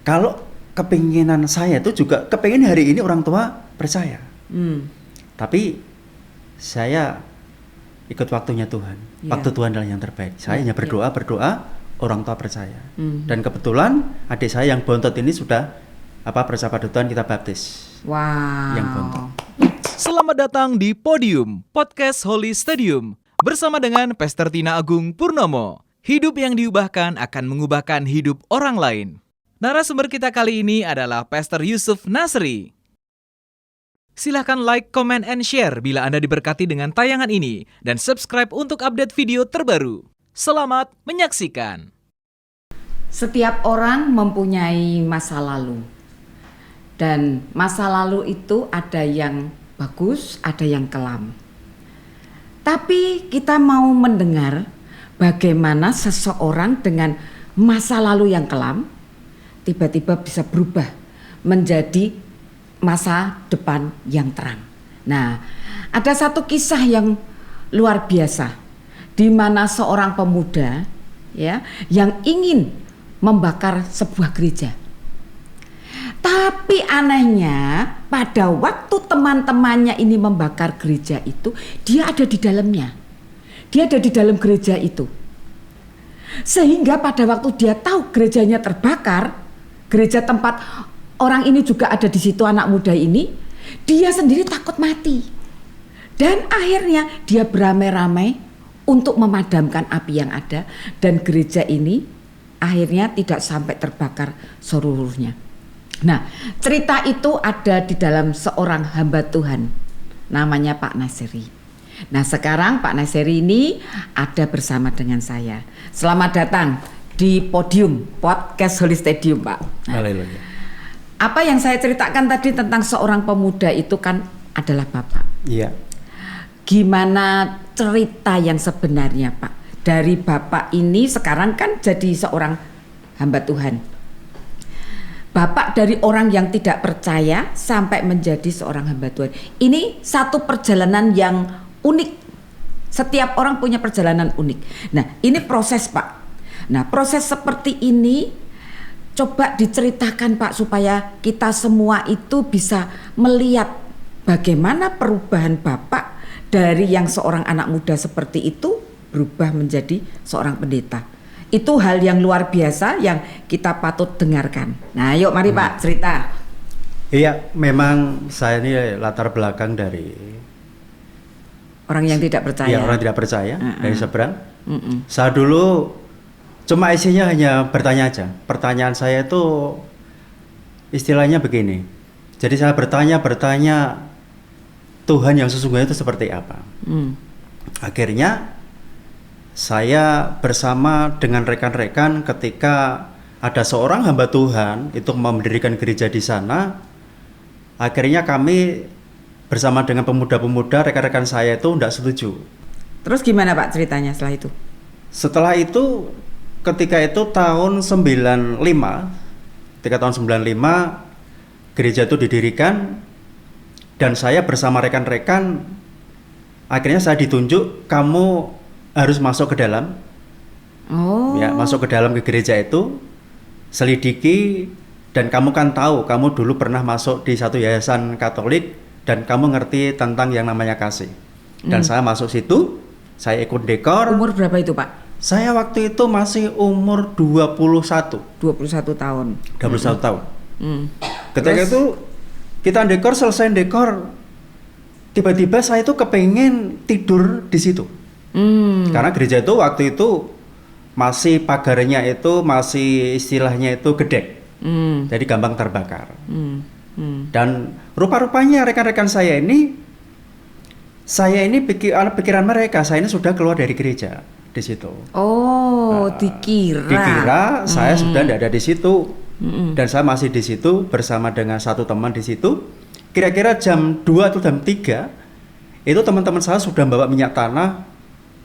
Kalau kepinginan saya itu juga kepingin hari ini orang tua percaya. Tapi saya ikut waktunya Tuhan. Waktu Tuhan adalah yang terbaik. Saya hanya berdoa, orang tua percaya. Dan kebetulan adik saya yang bontot ini sudah persahabat Tuhan kita baptis. Wow. Yang bontot. Selamat datang di Podium Podcast Holy Stadium bersama dengan Pastor Tina Agung Purnomo. Hidup yang diubahkan akan mengubahkan hidup orang lain. Narasumber kita kali ini adalah Pastor Yusuf Nasri. Silahkan like, comment, and share bila Anda diberkati dengan tayangan ini dan subscribe untuk update video terbaru. Selamat menyaksikan. Setiap orang mempunyai masa lalu. Dan masa lalu itu ada yang bagus, ada yang kelam. Tapi kita mau mendengar bagaimana seseorang dengan masa lalu yang kelam tiba-tiba bisa berubah menjadi masa depan yang terang. Nah, ada satu kisah yang luar biasa di mana seorang pemuda yang ingin membakar sebuah gereja. Tapi anehnya pada waktu teman-temannya ini membakar gereja itu, dia ada di dalamnya. Dia ada di dalam gereja itu. Sehingga pada waktu dia tahu gerejanya terbakar, gereja tempat orang ini juga ada di situ, anak muda ini, dia sendiri takut mati. Dan akhirnya dia beramai-ramai untuk memadamkan api yang ada, dan gereja ini akhirnya tidak sampai terbakar seluruhnya. Nah, cerita itu ada di dalam seorang hamba Tuhan, namanya Pak Nasri. Nah, sekarang Pak Nasri ini ada bersama dengan saya. Selamat datang di Podium Podcast Holy Stadium, Pak. Haleluya. Apa yang saya ceritakan tadi tentang seorang pemuda itu kan adalah Bapak. Iya. Gimana cerita yang sebenarnya, Pak? Dari Bapak ini sekarang kan jadi seorang hamba Tuhan. Bapak dari orang yang tidak percaya sampai menjadi seorang hamba Tuhan. Ini satu perjalanan yang unik. Setiap orang punya perjalanan unik. Nah, ini proses, Pak. Nah, proses seperti ini coba diceritakan, Pak, supaya kita semua itu bisa melihat bagaimana perubahan Bapak dari yang seorang anak muda seperti itu berubah menjadi seorang pendeta. Itu hal yang luar biasa yang kita patut dengarkan. Nah, yuk mari Pak cerita. Iya, memang saya ini latar belakang dari orang yang tidak percaya. Ya, orang tidak percaya dari seberang. Saya dulu cuma isinya hanya bertanya aja. Pertanyaan saya itu istilahnya begini. Jadi saya bertanya Tuhan yang sesungguhnya itu seperti apa. Akhirnya saya bersama dengan rekan-rekan ketika ada seorang hamba Tuhan itu mendirikan gereja di sana. Akhirnya kami bersama dengan pemuda-pemuda rekan-rekan saya itu tidak setuju. Terus gimana Pak ceritanya setelah itu? Setelah itu ketika itu tahun 95, ketika tahun 95 gereja itu didirikan dan saya bersama rekan-rekan akhirnya saya ditunjuk, kamu harus masuk ke dalam. Ya, masuk ke dalam ke gereja itu, selidiki, dan kamu kan tahu, kamu dulu pernah masuk di satu yayasan Katolik dan kamu ngerti tentang yang namanya kasih. Dan saya masuk situ, saya ikut dekor. Umur berapa itu Pak? Saya waktu itu masih umur 21 tahun. 21 tahun. Ketika itu kita dekor, selesai dekor, tiba-tiba saya itu kepengen tidur di situ. Karena gereja itu waktu itu masih pagarnya itu masih istilahnya itu gedek, jadi gampang terbakar. Dan rupa-rupanya rekan-rekan saya ini pikiran mereka, saya ini sudah keluar dari gereja di situ. Dikira saya sudah tidak ada di situ, dan saya masih di situ bersama dengan satu teman di situ. Kira-kira jam 2 atau jam 3 itu teman-teman saya sudah bawa minyak tanah.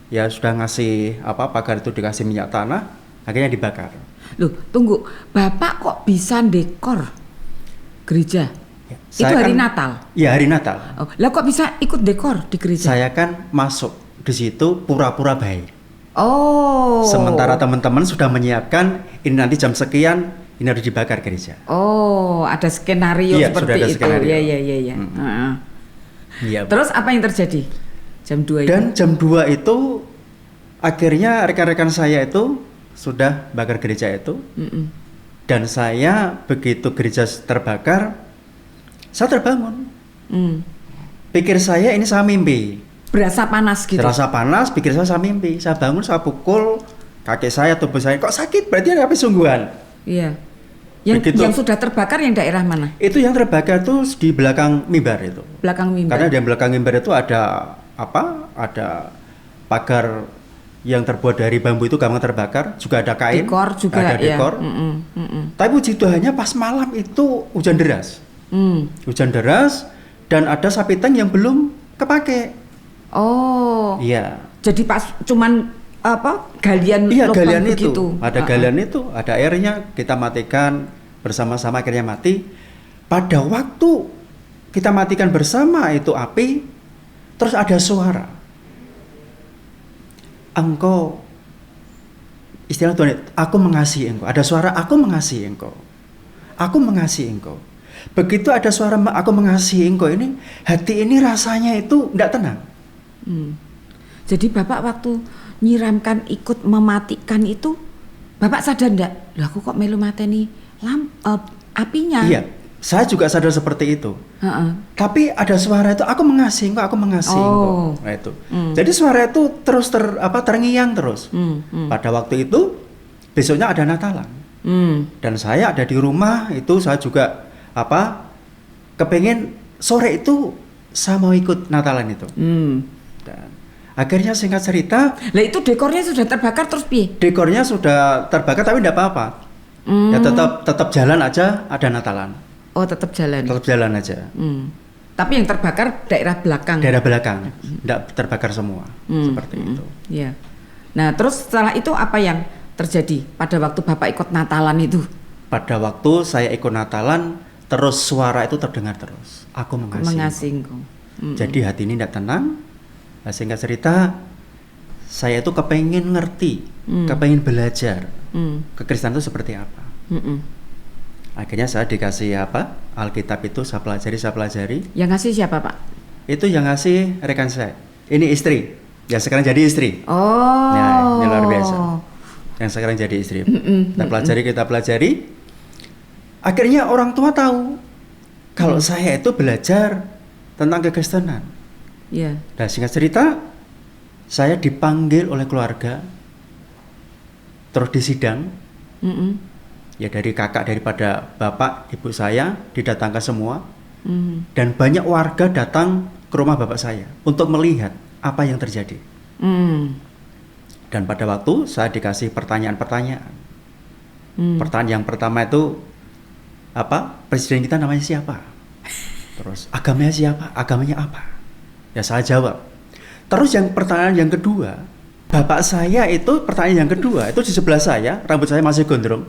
Ya sudah ngasih pagar itu dikasih minyak tanah, akhirnya dibakar. Loh, tunggu, Bapak kok bisa dekor gereja? Ya, itu hari Natal? Ya, hari Natal. Lah kok bisa ikut dekor di gereja? Saya kan masuk di situ pura-pura baik. Oh. Sementara teman-teman sudah menyiapkan ini nanti jam sekian ini harus dibakar gereja. Oh, ada skenario Iya, seperti sudah ada itu. skenario. Iya, iya, iya, iya. Heeh. Iya. Terus apa yang terjadi? Jam 2 itu. Dan jam 2 itu akhirnya rekan-rekan saya itu sudah bakar gereja itu. Mm-mm. Dan saya begitu gereja terbakar, saya terbangun. Pikir saya ini saya mimpi. Berasa panas gitu. Terasa panas, pikir saya mimpi. Saya bangun, saya pukul kaki saya, tubuh saya. Kok sakit? Berarti ada api sungguhan. Iya. Yang sudah terbakar yang daerah mana? Itu yang terbakar tuh di belakang mimbar itu. Belakang mimbar. Karena di belakang mimbar itu ada apa? Ada pagar yang terbuat dari bambu itu gampang terbakar. Juga ada kain. Dekor juga ada ya. dekor. Tapi puji Tuhannya pas malam itu hujan deras. Hujan deras dan ada sapi tank yang belum kepake. Oh. Iya. Jadi pas cuman apa? Galian Iya, lubang galian begitu. itu. Ada galian itu, ada airnya, kita matikan bersama-sama akhirnya mati. Pada waktu kita matikan bersama itu api, terus ada suara. Engkau, istilah Tuhan, aku mengasihi engkau. Ada suara, aku mengasihi engkau. Aku mengasihi engkau. Begitu ada suara aku mengasihi engkau ini, hati ini rasanya itu tidak tenang. Jadi Bapak waktu nyiramkan ikut mematikan itu, Bapak sadar enggak? Lah aku kok melu mateni apinya. Iya, saya juga sadar seperti itu. Heeh. Tapi ada suara itu, aku mengasihi engkau, aku mengasihi engkau. Nah itu. Jadi suara itu terus terngiang terus. Pada waktu itu, besoknya ada Natalan. Dan saya ada di rumah itu, saya juga kepengen sore itu saya mau ikut Natalan itu. Dan akhirnya singkat cerita, lah itu dekornya sudah terbakar terus piye? dekornya sudah terbakar tapi tidak apa-apa. Ya tetap jalan aja, ada Natalan. Oh, tetap jalan. Tetap jalan aja. Tapi yang terbakar daerah belakang. Daerah belakang, tidak terbakar semua. Seperti itu. Iya. Nah, terus setelah itu apa yang terjadi pada waktu Bapak ikut Natalan itu? Pada waktu saya ikut Natalan, terus suara itu terdengar terus. Aku mengasihi engkau. Jadi hati ini tidak tenang. Nah, singkat cerita, saya itu kepengen ngerti, kepengen belajar kekristenan itu seperti apa. Akhirnya saya dikasih Alkitab itu saya pelajari. Yang ngasih siapa, Pak? Itu yang ngasih rekan saya. Ini istri, yang sekarang jadi istri. Oh. Nah, ini luar biasa. Yang sekarang jadi istri. Kita pelajari. Akhirnya orang tua tahu kalau saya itu belajar tentang kekristenan. Iya. Nah, singkat cerita, saya dipanggil oleh keluarga, terus disidang. Ya dari kakak daripada bapak, ibu saya didatangkan semua, dan banyak warga datang ke rumah bapak saya untuk melihat apa yang terjadi. Dan pada waktu saya dikasih pertanyaan-pertanyaan. Pertanyaan yang pertama itu, presiden kita namanya siapa? Terus agamanya siapa? Agamanya apa? Ya saya jawab. Terus yang pertanyaan yang kedua, bapak saya itu pertanyaan yang kedua itu di sebelah saya, rambut saya masih gondrong.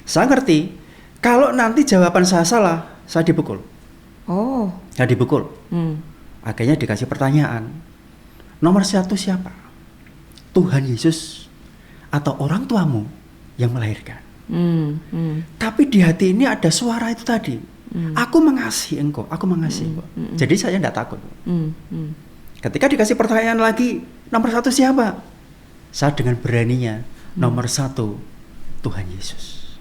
Saya ngerti, kalau nanti jawaban saya salah, saya dipukul. Oh. Saya dipukul. Akhirnya dikasih pertanyaan, nomor 1 siapa? Tuhan Yesus atau orang tuamu yang melahirkan? Tapi di hati ini ada suara itu tadi. Aku mengasihi engkau, aku mengasihi engkau. Jadi saya tidak takut. Ketika dikasih pertanyaan lagi, nomor 1 siapa? Saya dengan beraninya, nomor 1 Tuhan Yesus.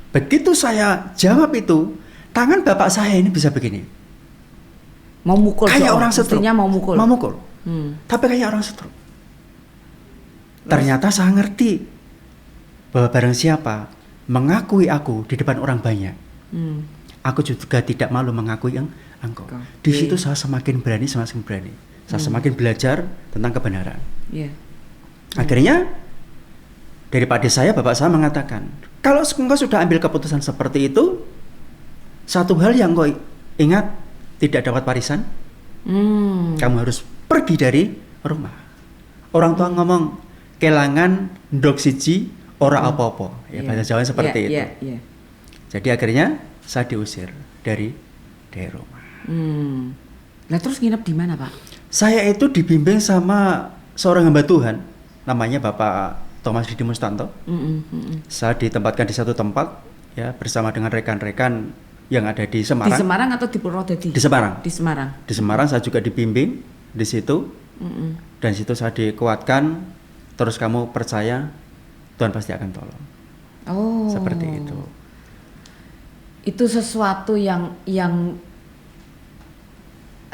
Begitu saya jawab itu, tangan bapak saya ini bisa begini. Mau mukul. Kayak orang stroke. Mau mukul. Mau mukul. Tapi kayak orang stroke. Ternyata saya ngerti bahwa barang siapa mengakui aku di depan orang banyak, aku juga tidak malu mengakui engkau. Di situ saya semakin berani. Saya semakin belajar tentang kebenaran. Akhirnya daripada bapak saya mengatakan, kalau engkau sudah ambil keputusan seperti itu, satu hal yang engkau ingat, tidak dapat warisan, kamu harus pergi dari rumah. Orang tua ngomong, kelangan ndok siji ora apa-apa. Ya, bahasa Jawa seperti itu. Jadi akhirnya saya diusir dari rumah. Nah terus nginep di mana, Pak? Saya itu dibimbing sama seorang hamba Tuhan, namanya Bapak Thomas Didimus Tanto. Saya ditempatkan di satu tempat ya bersama dengan rekan-rekan yang ada di Semarang. Di Semarang atau di Purwodadi? Di Semarang. Di Semarang. Di Semarang saya juga dibimbing di situ. Dan situ saya dikuatkan, terus kamu percaya Tuhan pasti akan tolong. Oh. Seperti itu. Itu sesuatu yang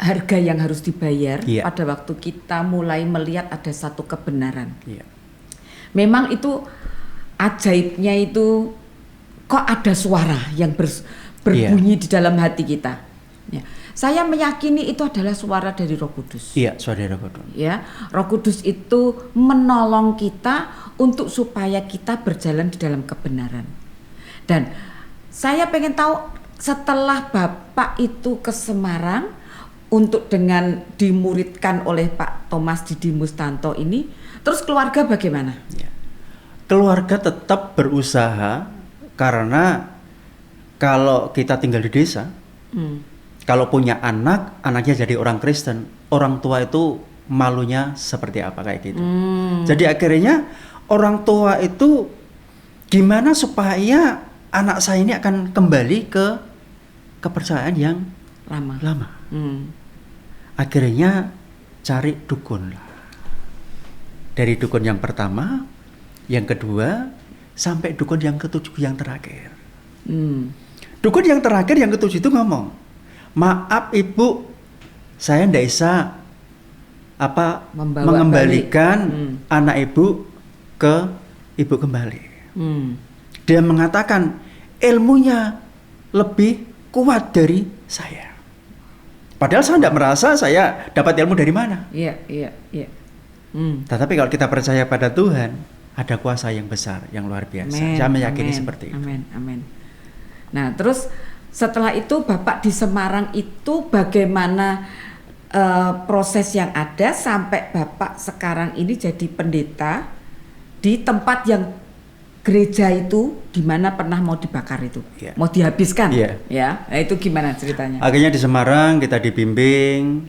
harga yang harus dibayar Iya. pada waktu kita mulai melihat ada satu kebenaran. Iya. Memang itu ajaibnya itu kok ada suara yang berbunyi di dalam hati kita. Ya. Saya meyakini itu adalah suara dari Roh Kudus. Iya, Saudara Godon. Ya, Roh Kudus itu menolong kita untuk supaya kita berjalan di dalam kebenaran. Dan saya pengen tahu setelah Bapak itu ke Semarang untuk dengan dimuridkan oleh Pak Thomas Didimus Tanto ini, terus keluarga bagaimana? Ya. Keluarga tetap berusaha karena kalau kita tinggal di desa, kalau punya anak, anaknya jadi orang Kristen, orang tua itu malunya seperti apa kayak gitu. Jadi akhirnya orang tua itu gimana supaya anak saya ini akan kembali ke kepercayaan yang lama. Akhirnya cari dukun lah. Dari dukun yang pertama, yang kedua, sampai dukun yang ketujuh yang terakhir. Dukun yang terakhir yang ketujuh itu ngomong, maaf ibu, saya ndak bisa mengembalikan anak ibu ke ibu kembali. Dia mengatakan ilmunya lebih kuat dari saya. Padahal saya tidak merasa saya dapat ilmu dari mana. Iya. Tetapi kalau kita percaya pada Tuhan, ada kuasa yang besar, yang luar biasa. Saya meyakini seperti itu. Amin. Nah, terus setelah itu Bapak di Semarang itu bagaimana proses yang ada sampai Bapak sekarang ini jadi pendeta di tempat yang gereja itu di mana pernah mau dibakar itu, mau dihabiskan, ya. Nah, itu gimana ceritanya? Akhirnya di Semarang kita dibimbing,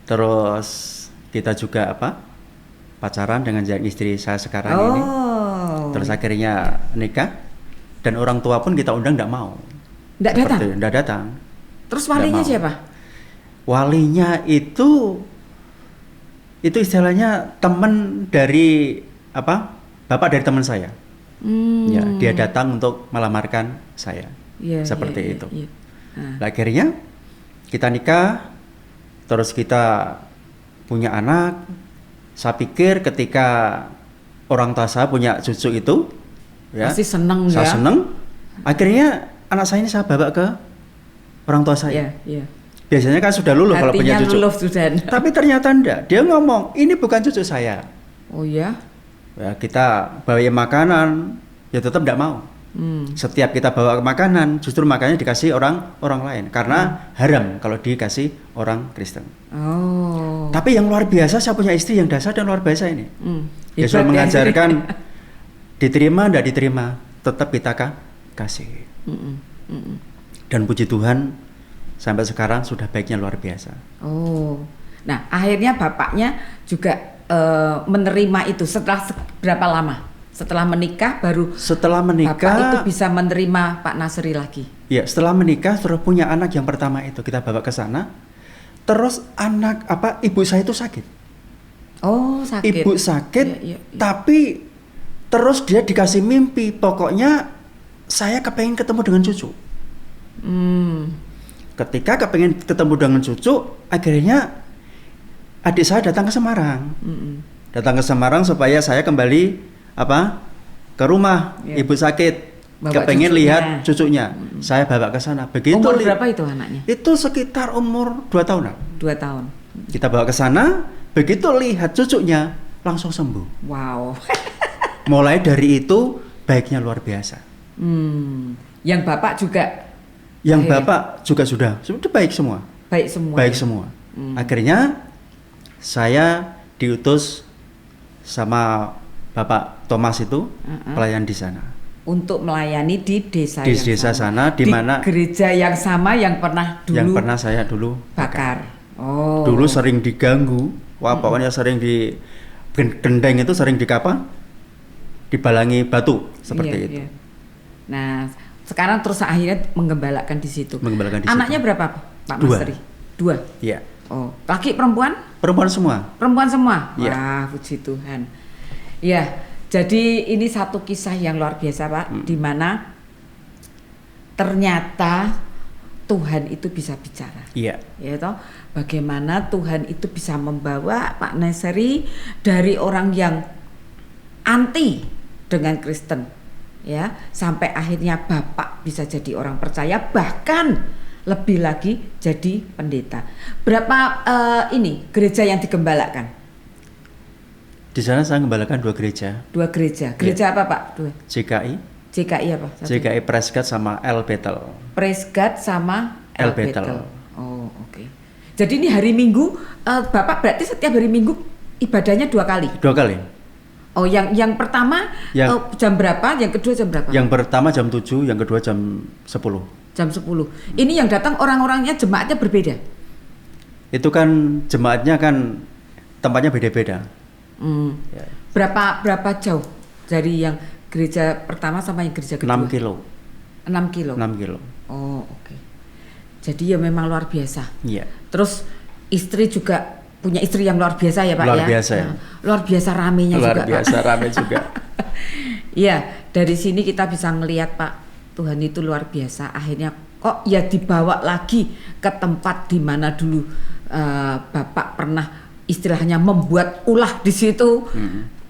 terus kita juga pacaran dengan istri saya sekarang ini. Terus akhirnya nikah, dan orang tua pun kita undang tidak mau. Tidak datang. Terus walinya siapa? Walinya itu istilahnya teman dari bapak dari teman saya. Ya, dia datang untuk melamarkan saya. Seperti itu. Nah, akhirnya kita nikah, terus kita punya anak. Saya pikir ketika orang tua saya punya cucu itu, ya, pasti seneng saya ya. seneng. Akhirnya anak saya ini saya bawa ke orang tua saya. Biasanya kan sudah luluh kalau punya cucu. Tapi ternyata enggak. Dia ngomong, ini bukan cucu saya. Oh ya? Ya, kita bawain makanan, ya tetap enggak mau. Setiap kita bawa makanan, justru makanannya dikasih orang lain karena haram kalau dikasih orang Kristen. Tapi yang luar biasa, saya punya istri yang dasar dan luar biasa ini. Dia selalu mengajarkan diterima enggak diterima, tetap kita kasih. Dan puji Tuhan sampai sekarang sudah baiknya luar biasa. Nah akhirnya bapaknya juga menerima itu setelah berapa lama? Setelah menikah baru. Setelah menikah bapak itu bisa menerima Pak Nasri lagi. Ya, setelah menikah terus punya anak yang pertama itu kita bawa ke sana. Terus ibu saya itu sakit. Sakit. Ibu sakit, tapi terus dia dikasih mimpi. Pokoknya saya kepengen ketemu dengan cucu. Ketika kepengen ketemu dengan cucu, akhirnya adik saya datang ke Semarang. Datang ke Semarang supaya saya kembali ke rumah. Ibu sakit, kepengen lihat cucunya. Saya bawa ke sana. Begitu. Umur berapa itu anaknya? Itu sekitar umur 2 tahun. 2 tahun. Kita bawa ke sana, begitu lihat cucunya langsung sembuh. Wow. Mulai dari itu baiknya luar biasa. Yang Bapak juga? Yang Bapak juga sudah baik semua. Baik semua. Akhirnya saya diutus sama Bapak Thomas itu pelayan di sana. Untuk melayani di desa di desa sana di mana gereja yang sama yang pernah saya dulu bakar. Dulu sering diganggu. Pokoknya sering di gendeng itu sering dibalangi batu seperti Iya, itu. iya. Nah, sekarang terus akhirnya menggembalakan di situ. Mengembalakan di Anaknya situ. berapa, Pak Dua. Masteri? 2. Iya. Oh, laki perempuan? Perempuan semua. Perempuan semua? Iya. Wah, puji Tuhan. Ya, jadi ini satu kisah yang luar biasa, Pak, di mana ternyata Tuhan itu bisa bicara. Iya. Ya toh, bagaimana Tuhan itu bisa membawa Pak Naseri dari orang yang anti dengan Kristen, ya, sampai akhirnya Bapak bisa jadi orang percaya, bahkan lebih lagi jadi pendeta. Berapa ini gereja yang digembalakan? Di sana saya gembalakan 2 gereja. 2 gereja. Gereja apa, Pak? 2. JKI, JKI apa? Satu. JKI Preskat sama El Bethel. Praise God sama El El Bethel. Bethel. Oh, oke. Jadi ini hari Minggu, Bapak berarti setiap hari Minggu ibadahnya 2 kali. 2 kali. Oh, yang pertama jam berapa? Yang kedua jam berapa? Yang pertama jam 7, yang kedua jam 10. Jam 10. Ini yang datang orang-orangnya, jemaatnya berbeda. Itu kan jemaatnya kan tempatnya beda-beda. Ya. Berapa jauh dari yang gereja pertama sama yang gereja kedua? 6 kilo. 6 kilo. 6 kilo. Oh, oke. Jadi ya memang luar biasa. Iya. Terus istri juga punya istri yang luar biasa ya, Pak, Luar ya? biasa, ya. Nah, luar biasa ramenya Luar juga, biasa Pak. rame juga. Iya, dari sini kita bisa melihat, Pak, Tuhan itu luar biasa. Akhirnya kok ya dibawa lagi ke tempat di mana dulu Bapak pernah istilahnya membuat ulah di situ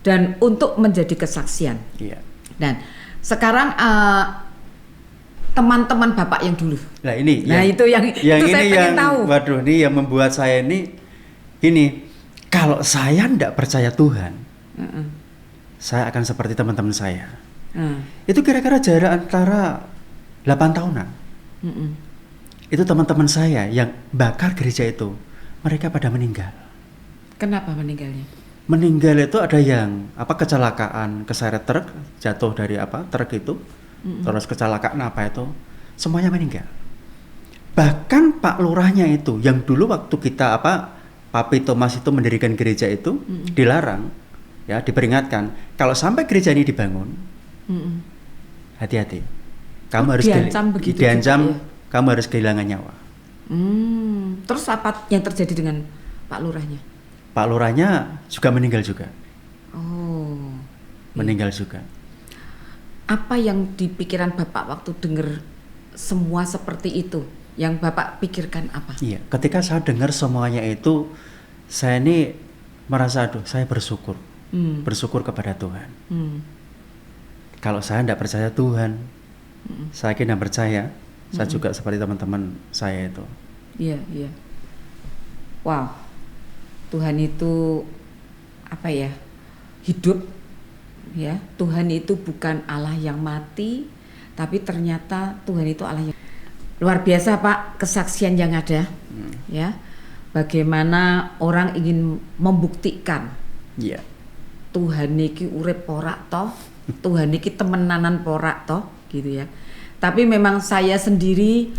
dan untuk menjadi kesaksian. Iya. Dan sekarang teman-teman Bapak yang dulu. Nah, ini itu yang itu saya pengen tahu. Waduh, ini yang membuat saya ini kalau saya ndak percaya Tuhan, saya akan seperti teman-teman saya. Itu kira-kira jarak antara 8 tahunan. Itu teman-teman saya yang bakar gereja itu, mereka pada meninggal. Kenapa meninggalnya? Meninggal itu ada yang kecelakaan keseret truk, jatuh dari truk itu, terus kecelakaan itu, semuanya meninggal. Bahkan Pak Lurahnya itu yang dulu waktu kita Papi Thomas itu mendirikan gereja itu dilarang, ya, diperingatkan kalau sampai gereja ini dibangun, hati-hati, kamu harus diancam begitu diancam, juga, ya? Kamu harus kehilangan nyawa. Terus apa yang terjadi dengan Pak Lurahnya? Pak Lurahnya juga meninggal juga. Oh, meninggal juga. Apa yang di pikiran Bapak waktu dengar semua seperti itu? Yang Bapak pikirkan apa? Iya, ketika saya dengar semuanya itu, saya ini merasa, saya bersyukur. Bersyukur kepada Tuhan. Kalau saya tidak percaya Tuhan, saya kira tidak percaya, saya juga seperti teman-teman saya itu. Iya, iya. Wow, Tuhan itu hidup, ya. Tuhan itu bukan Allah yang mati, tapi ternyata Tuhan itu Allah yang luar biasa, Pak, kesaksian yang ada, ya. Bagaimana orang ingin membuktikan, Iya. Tuhan niki urip porak toh, Tuhan niki temenanan porak toh, gitu ya. Tapi memang saya sendiri,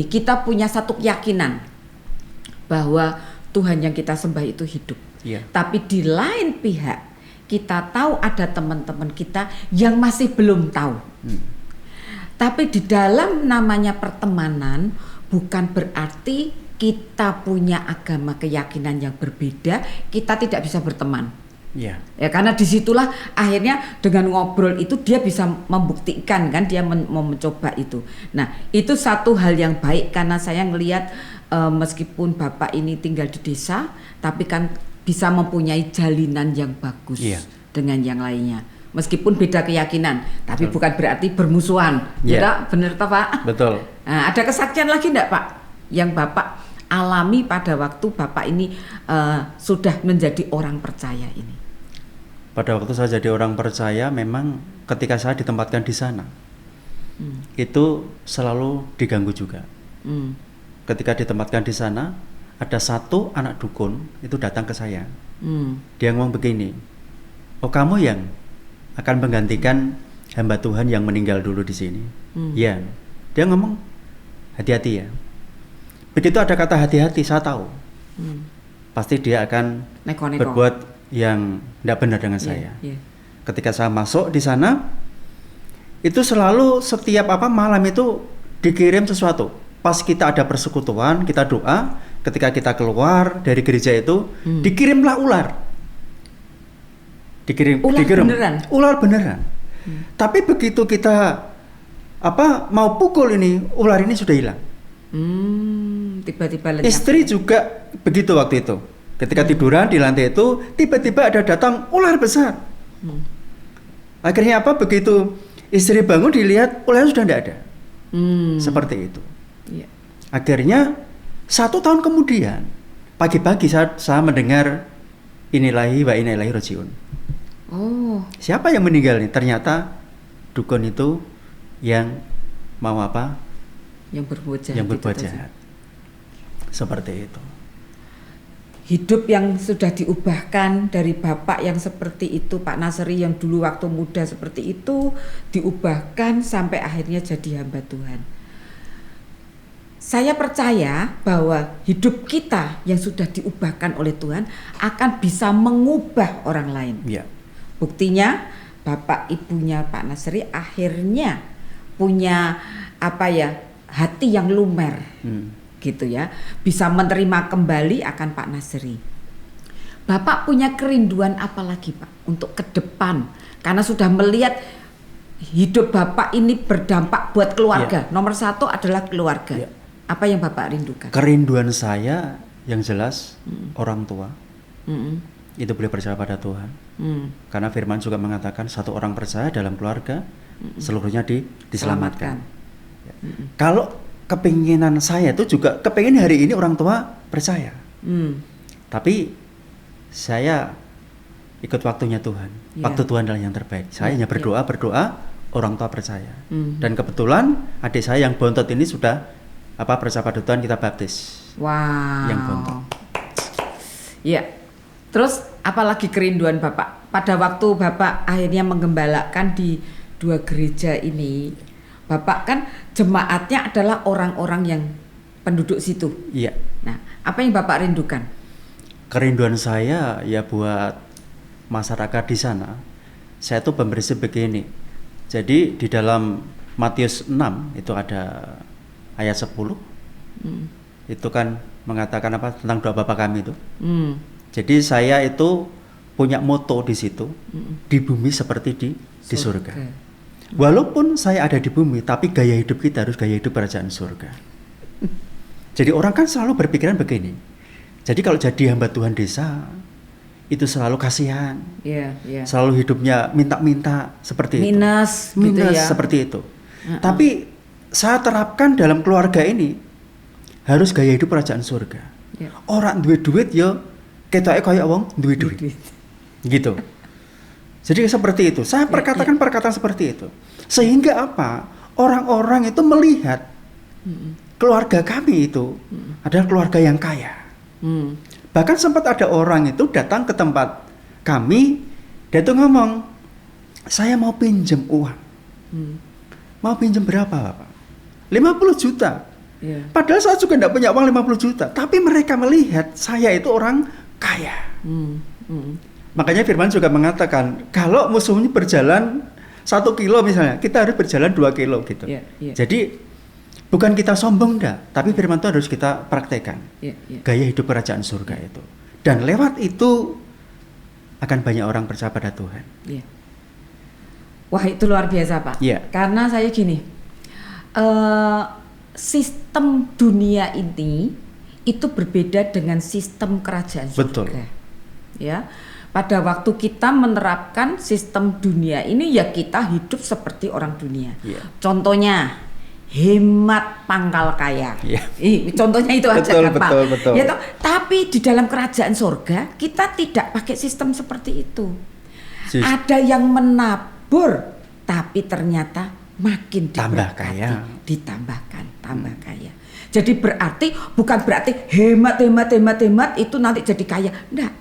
kita punya satu keyakinan bahwa Tuhan yang kita sembah itu hidup. Iya. Tapi di lain pihak, kita tahu ada teman-teman kita yang masih belum tahu. Tapi di dalam namanya pertemanan, bukan berarti kita punya agama keyakinan yang berbeda, kita tidak bisa berteman. Iya. Ya, karena disitulah akhirnya dengan ngobrol itu dia bisa membuktikan, kan, dia mau mencoba itu. Nah, itu satu hal yang baik karena saya ngelihat meskipun Bapak ini tinggal di desa, tapi kan bisa mempunyai jalinan yang bagus dengan yang lainnya. Meskipun beda keyakinan, tapi bukan berarti bermusuhan. Ya, benar toh, Pak? Betul. Nah, ada kesaksian lagi enggak, Pak, yang Bapak alami pada waktu Bapak ini sudah menjadi orang percaya ini? Pada waktu saya jadi orang percaya, memang ketika saya ditempatkan di sana, itu selalu diganggu juga. Ketika ditempatkan di sana, ada satu anak dukun itu datang ke saya. Dia ngomong begini, oh, kamu yang akan menggantikan hamba Tuhan yang meninggal dulu di sini. Ya, dia ngomong hati-hati ya. Begitu ada kata hati-hati, saya tahu pasti dia akan Neko-neko. berbuat yang tidak benar dengan saya. ketika saya masuk di sana itu selalu setiap malam itu dikirim sesuatu. Pas kita ada persekutuan, kita doa, ketika kita keluar dari gereja itu dikirimlah ular. Dikirim beneran? Ular beneran. Tapi begitu kita mau pukul ini, ular ini sudah hilang. Tiba-tiba lenyap. Istri juga begitu waktu itu. Ketika tiduran di lantai itu, tiba-tiba ada datang ular besar. Akhirnya begitu istri bangun dilihat ular sudah tidak ada. Seperti itu. Iya. Akhirnya 1 tahun kemudian pagi-pagi saya mendengar inilahi wa inna ilaihi rajiun. Oh. Siapa yang meninggal nih? Ternyata dukun itu yang mau Yang berbuat jahat. Yang berbuat jahat. Seperti itu. Hidup yang sudah diubahkan dari bapak yang seperti itu, Pak Nasri yang dulu waktu muda seperti itu, diubahkan sampai akhirnya jadi hamba Tuhan. Saya percaya bahwa hidup kita yang sudah diubahkan oleh Tuhan akan bisa mengubah orang lain. Ya. Buktinya bapak ibunya Pak Nasri akhirnya punya hati yang lumer. Gitu ya, bisa menerima kembali akan Pak Nasri. Bapak punya kerinduan apa lagi Pak untuk ke depan? Karena sudah melihat hidup Bapak ini berdampak buat keluarga. Nomor 1 adalah keluarga. Apa yang Bapak rindukan? Kerinduan saya yang jelas orang tua itu boleh percaya pada Tuhan. Karena firman juga mengatakan 1 orang percaya dalam keluarga seluruhnya diselamatkan. Kalau kepinginan saya itu juga kepingin hari ini orang tua percaya. Tapi saya ikut waktunya Tuhan. Waktu Tuhan adalah yang terbaik. Saya hanya berdoa, orang tua percaya. Dan kebetulan adik saya yang bontot ini sudah percaya pada Tuhan, kita baptis. Wow. Yang bontot. Iya. Terus apalagi kerinduan Bapak pada waktu Bapak akhirnya menggembalakan di 2 gereja ini? Bapak kan jemaatnya adalah orang-orang yang penduduk situ. Iya. Nah, apa yang Bapak rindukan? Kerinduan saya ya buat masyarakat di sana. Saya tuh berprinsip begini. Jadi di dalam Matius 6 itu ada ayat 10. Itu kan mengatakan tentang doa Bapa kami itu. Jadi saya itu punya moto di situ. Di bumi seperti di surga. Walaupun saya ada di bumi, tapi gaya hidup kita harus gaya hidup kerajaan surga. Jadi orang kan selalu berpikiran begini. Jadi kalau jadi hamba Tuhan desa, itu selalu kasihan. Selalu hidupnya minta-minta seperti minus, itu. Minus gitu ya. Seperti itu. Tapi saya terapkan dalam keluarga ini harus gaya hidup kerajaan surga. Orang duit-duit ya ketoke kaya wong duit-duit. Gitu. Jadi seperti itu. Saya perkatakan perkataan seperti itu. Sehingga orang-orang itu melihat keluarga kami itu adalah keluarga yang kaya. Bahkan sempat ada orang itu datang ke tempat kami, dia tuh ngomong, saya mau pinjam uang. Mau pinjam berapa Bapak? 50 juta. Padahal saya juga tidak punya uang 50 juta. Tapi mereka melihat saya itu orang kaya. Makanya firman juga mengatakan kalau musuhnya berjalan 1 kilo misalnya, kita harus berjalan 2 kilo gitu. Jadi bukan kita sombong tapi firman itu harus kita praktekkan. Gaya hidup kerajaan surga itu. Dan lewat itu akan banyak orang percaya pada Tuhan. Wah, itu luar biasa Pak. Karena saya gini, sistem dunia ini itu berbeda dengan sistem kerajaan surga. Betul. Ya. Pada waktu kita menerapkan sistem dunia ini ya kita hidup seperti orang dunia. Contohnya hemat pangkal kaya. Contohnya itu aja kan Pak. Betul. Ya, tapi di dalam kerajaan surga kita tidak pakai sistem seperti itu. Ada yang menabur tapi ternyata makin diberkati, ditambahkan, tambah kaya. Jadi bukan berarti hemat itu nanti jadi kaya. Enggak.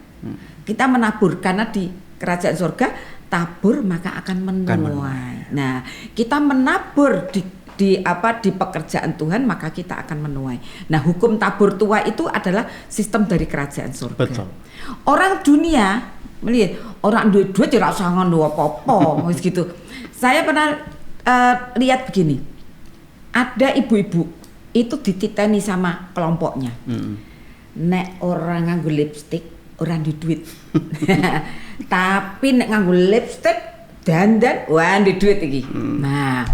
Kita menabur karena di kerajaan surga tabur maka akan menuai. Nah, kita menabur di di pekerjaan Tuhan, maka kita akan menuai. Nah, hukum tabur tuai itu adalah sistem dari kerajaan surga. Betul. Orang dunia melihat orang duit ya ora usah ngono apa-apa wis gitu. Saya pernah lihat begini. Ada ibu-ibu itu dititeni sama kelompoknya. Nek orang nganggo lipstik, orang di duit. Tapi nek nganggo lipstik dandan, wah di duit iki. Nah,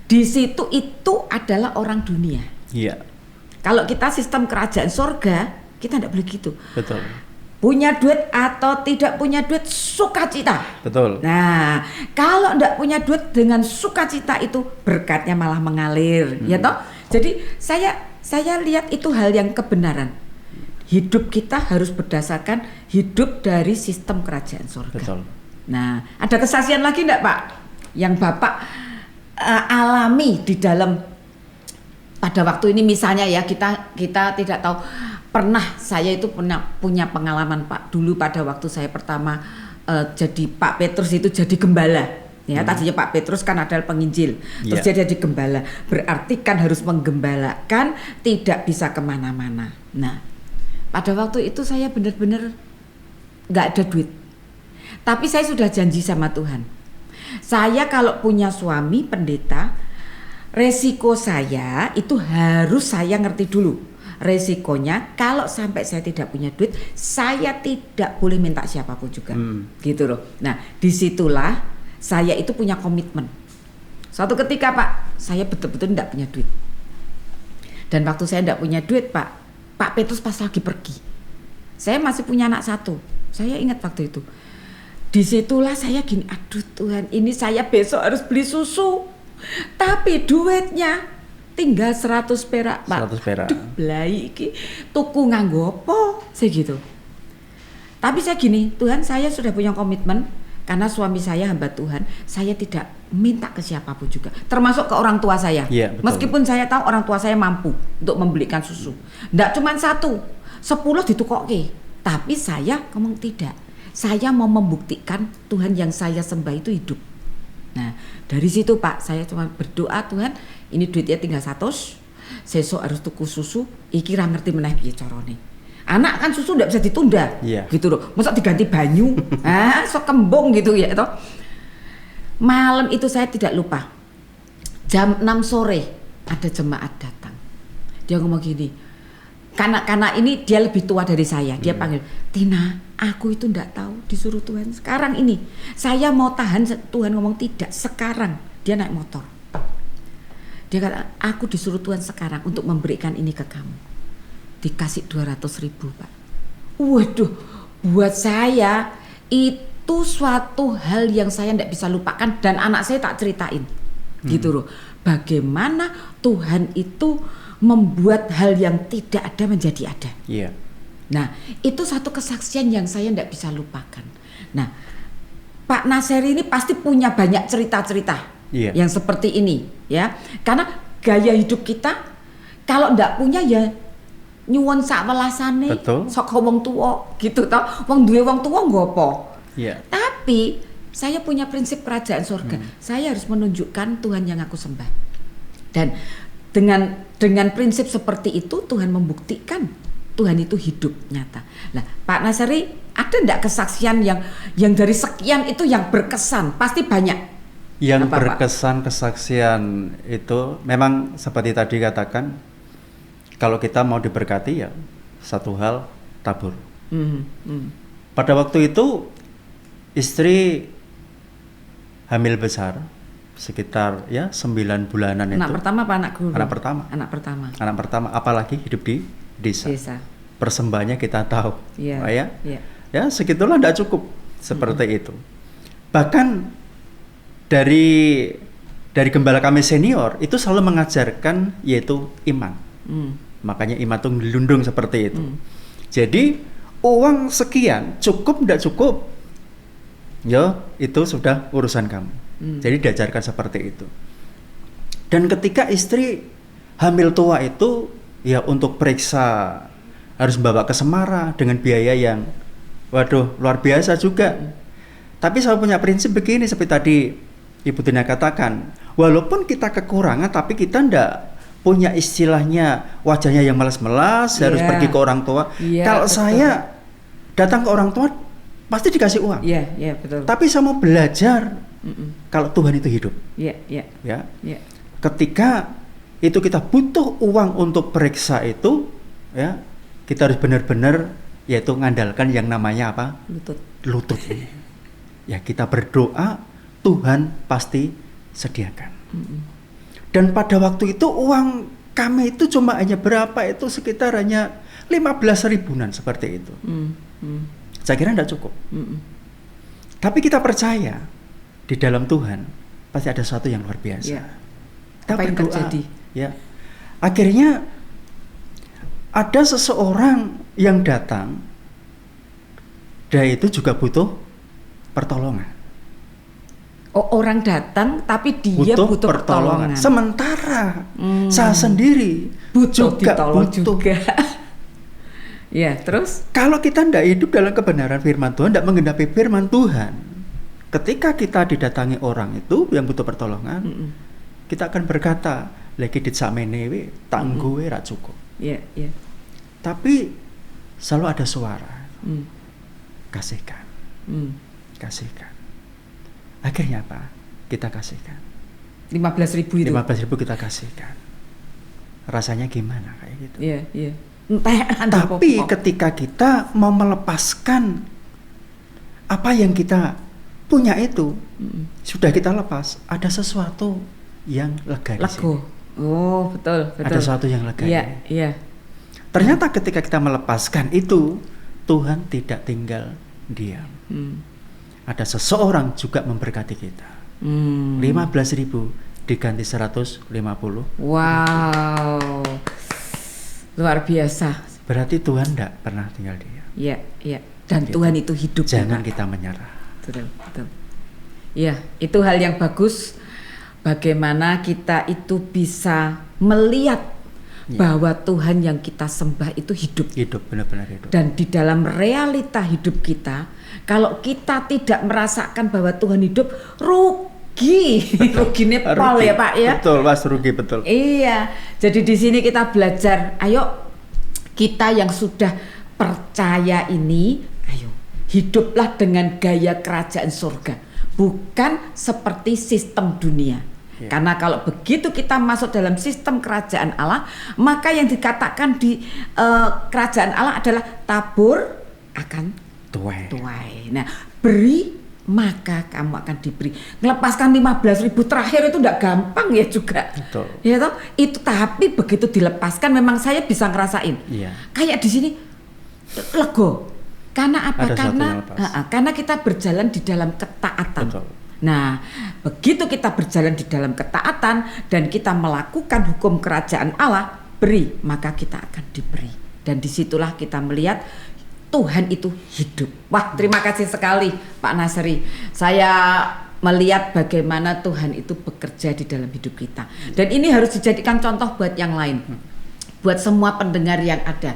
di situ itu adalah orang dunia. Iya. Kalau kita sistem kerajaan surga, kita tidak boleh gitu. Betul. Punya duit atau tidak punya duit, sukacita. Betul. Nah, kalau tidak punya duit dengan sukacita itu berkatnya malah mengalir, ya toh. Jadi saya lihat itu hal yang kebenaran. Hidup kita harus berdasarkan hidup dari sistem kerajaan surga. Betul. Nah, ada kesaksian lagi enggak, Pak? Yang Bapak alami di dalam pada waktu ini, misalnya ya, kita tidak tahu. Pernah saya itu punya pengalaman, Pak, dulu pada waktu saya pertama jadi Pak Petrus itu jadi gembala. Ya, tadinya Pak Petrus kan adalah penginjil, terus dia jadi gembala. Berarti kan harus menggembalakan, tidak bisa kemana-mana. Nah, pada waktu itu saya benar-benar nggak ada duit. Tapi saya sudah janji sama Tuhan. Saya kalau punya suami pendeta, resiko saya itu harus saya ngerti dulu. Resikonya kalau sampai saya tidak punya duit, saya tidak boleh minta siapapun juga. Gitu loh. Nah, disitulah saya itu punya komitmen. Suatu ketika, Pak, saya betul-betul tidak punya duit. Dan waktu saya tidak punya duit, Pak Petrus pas lagi pergi, saya masih punya anak satu. Saya ingat waktu itu. Disitulah saya gini, aduh Tuhan, ini saya besok harus beli susu, tapi duitnya tinggal 100 perak, Pak. 100 perak. Duh, blai iki tuku nganggo apa? Saya gitu. Tapi saya gini, Tuhan, saya sudah punya komitmen karena suami saya hamba Tuhan, saya tidak minta ke siapapun juga, termasuk ke orang tua saya. Iya, betul. Meskipun saya tahu orang tua saya mampu untuk membelikan susu. Nggak cuma 1, 10 ditukoke. Tapi saya ngomong tidak. Saya mau membuktikan Tuhan yang saya sembah itu hidup. Nah, dari situ, Pak, saya cuma berdoa, Tuhan, ini duitnya tinggal 100, sesuk harus tuku susu, iki ra ngerti meneh piye carane. Anak kan susu ndak bisa ditunda, gitu loh. Masa diganti banyu, sok kembung gitu ya toh. Malam itu saya tidak lupa, jam 6 sore ada jemaat datang. Dia ngomong gini, karena ini dia lebih tua dari saya, dia panggil, Tina, aku itu ndak tahu disuruh Tuhan sekarang ini. Saya mau tahan, Tuhan ngomong tidak, sekarang. Dia naik motor. Dia kata, aku disuruh Tuhan sekarang untuk memberikan ini ke kamu. Dikasih 200.000, Pak. Waduh, buat saya itu suatu hal yang saya tidak bisa lupakan, dan anak saya tak ceritain. Gitu loh. Bagaimana Tuhan itu membuat hal yang tidak ada menjadi ada. Iya. Nah, itu satu kesaksian yang saya tidak bisa lupakan. Nah, Pak Naseri ini pasti punya banyak cerita-cerita yang seperti ini, ya. Karena gaya hidup kita kalau ndak punya ya nyuwun sak welasane, sok wong tuwa gitu toh. Wong duwe wong tuwa nggo apa? Iya. Tapi saya punya prinsip kerajaan surga. Saya harus menunjukkan Tuhan yang aku sembah. Dan dengan prinsip seperti itu Tuhan membuktikan Tuhan itu hidup nyata. Nah, Pak Naseri, ada enggak kesaksian yang dari sekian itu yang berkesan? Pasti banyak. Yang berkesan kesaksian itu memang seperti tadi katakan, kalau kita mau diberkati ya satu hal tabur. Pada waktu itu istri hamil besar sekitar ya 9 bulanan. Anak itu. Pertama apa anak guru? Anak pertama. Anak pertama. Anak pertama, apalagi hidup di desa. Persembahannya kita tahu, ya. Ya segitulah tidak cukup seperti itu. Bahkan dari gembala kami senior itu selalu mengajarkan yaitu iman. Makanya iman itu ngelundung seperti itu. Jadi uang sekian cukup tidak cukup, ya itu sudah urusan kamu. Jadi diajarkan seperti itu. Dan ketika istri hamil tua itu ya untuk periksa harus membawa ke Semara dengan biaya yang waduh luar biasa juga. Tapi saya punya prinsip begini, seperti tadi Ibu Tina katakan, walaupun kita kekurangan tapi kita ndak punya istilahnya wajahnya yang malas-melas, harus Iya. pergi ke orang tua. Iya, Kalau betul. saya datang ke orang tua pasti dikasih uang. Iya, betul. Tapi saya mau belajar kalau Tuhan itu hidup. Iya. Ya. Iya. Ketika itu kita butuh uang untuk periksa itu, ya, kita harus benar-benar yaitu mengandalkan yang namanya apa? Lutut ini. Ya, kita berdoa, Tuhan pasti sediakan. Dan pada waktu itu uang kami itu cuma hanya berapa, itu sekitar hanya 15 ribuan seperti itu. Saya kira tidak cukup. Tapi kita percaya di dalam Tuhan pasti ada sesuatu yang luar biasa. Ya. Kita Apa yang berdoa, terjadi? ya. Akhirnya ada seseorang yang datang, dia itu juga butuh pertolongan. Oh, orang datang tapi dia butuh pertolongan. Sementara saya sendiri Butuh juga ditolong butuh. juga. Ya, terus? Kalau kita tidak hidup dalam kebenaran firman Tuhan, tidak menggenapi firman Tuhan, ketika kita didatangi orang itu yang butuh pertolongan, kita akan berkata, lagi dit sakmene tak nggowe ra cukup. Iya. Tapi selalu ada suara, kasihkan. Kasihkan. Akhirnya apa? Kita kasihkan. 15.000 itu. 15 ribu kita kasihkan. Rasanya gimana kayak gitu? Iya. Entah Tapi ketika kita mau melepaskan apa yang kita punya itu, sudah kita lepas, ada sesuatu yang lega di sini. Oh, betul. Ada sesuatu yang lega. Iya. Ternyata ketika kita melepaskan itu, Tuhan tidak tinggal diam. Ada seseorang juga memberkati kita. 15 ribu diganti 150. Wow. Luar biasa. Berarti Tuhan tidak pernah tinggal diam. Iya. Dan Gitu. Tuhan itu hidup. Jangan Bapak. kita menyerah. Betul. Iya, itu hal yang bagus. Bagaimana kita itu bisa melihat bahwa Tuhan yang kita sembah itu hidup. Hidup, benar-benar hidup. Dan di dalam realita hidup kita, kalau kita tidak merasakan bahwa Tuhan hidup, rugi. Ruginya pol ya Pak ya. Betul, Mas, rugi betul. Iya. Jadi di sini kita belajar, ayo kita yang sudah percaya ini, ayo hiduplah dengan gaya kerajaan surga, bukan seperti sistem dunia. Karena kalau begitu kita masuk dalam sistem kerajaan Allah, maka yang dikatakan di kerajaan Allah adalah tabur akan tuai. Nah, beri maka kamu akan diberi. Melepaskan 15 ribu terakhir itu tidak gampang ya juga. Betul. Ya toh? Itu tapi begitu dilepaskan memang saya bisa ngerasain. Iya. Kayak di sini lego. Karena apa? Ada sesuatu yang lepas. Karena kita berjalan di dalam ketaatan. Betul. Nah, begitu kita berjalan di dalam ketaatan dan kita melakukan hukum kerajaan Allah, beri maka kita akan diberi. Dan disitulah kita melihat Tuhan itu hidup. Wah, terima kasih sekali Pak Nasri. Saya melihat bagaimana Tuhan itu bekerja di dalam hidup kita. Dan ini harus dijadikan contoh buat yang lain. Buat semua pendengar yang ada.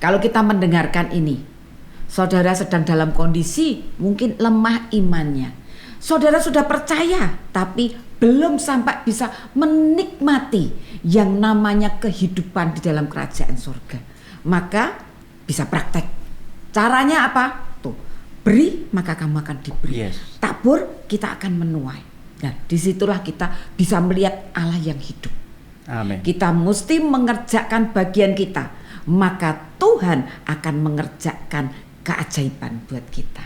Kalau kita mendengarkan ini, saudara sedang dalam kondisi mungkin lemah imannya. Saudara sudah percaya, tapi belum sampai bisa menikmati yang namanya kehidupan di dalam kerajaan surga. Maka bisa praktek. Caranya apa? Tuh, beri maka kamu akan diberi. Yes. Tabur kita akan menuai. Nah, disitulah kita bisa melihat Allah yang hidup. Amin. Kita mesti mengerjakan bagian kita, maka Tuhan akan mengerjakan keajaiban buat kita.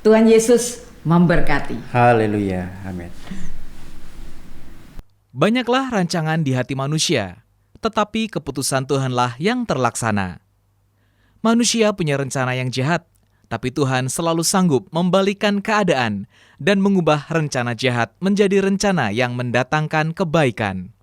Tuhan Yesus memberkati. Haleluya. Amin. Banyaklah rancangan di hati manusia, tetapi keputusan Tuhanlah yang terlaksana. Manusia punya rencana yang jahat, tapi Tuhan selalu sanggup membalikan keadaan dan mengubah rencana jahat menjadi rencana yang mendatangkan kebaikan.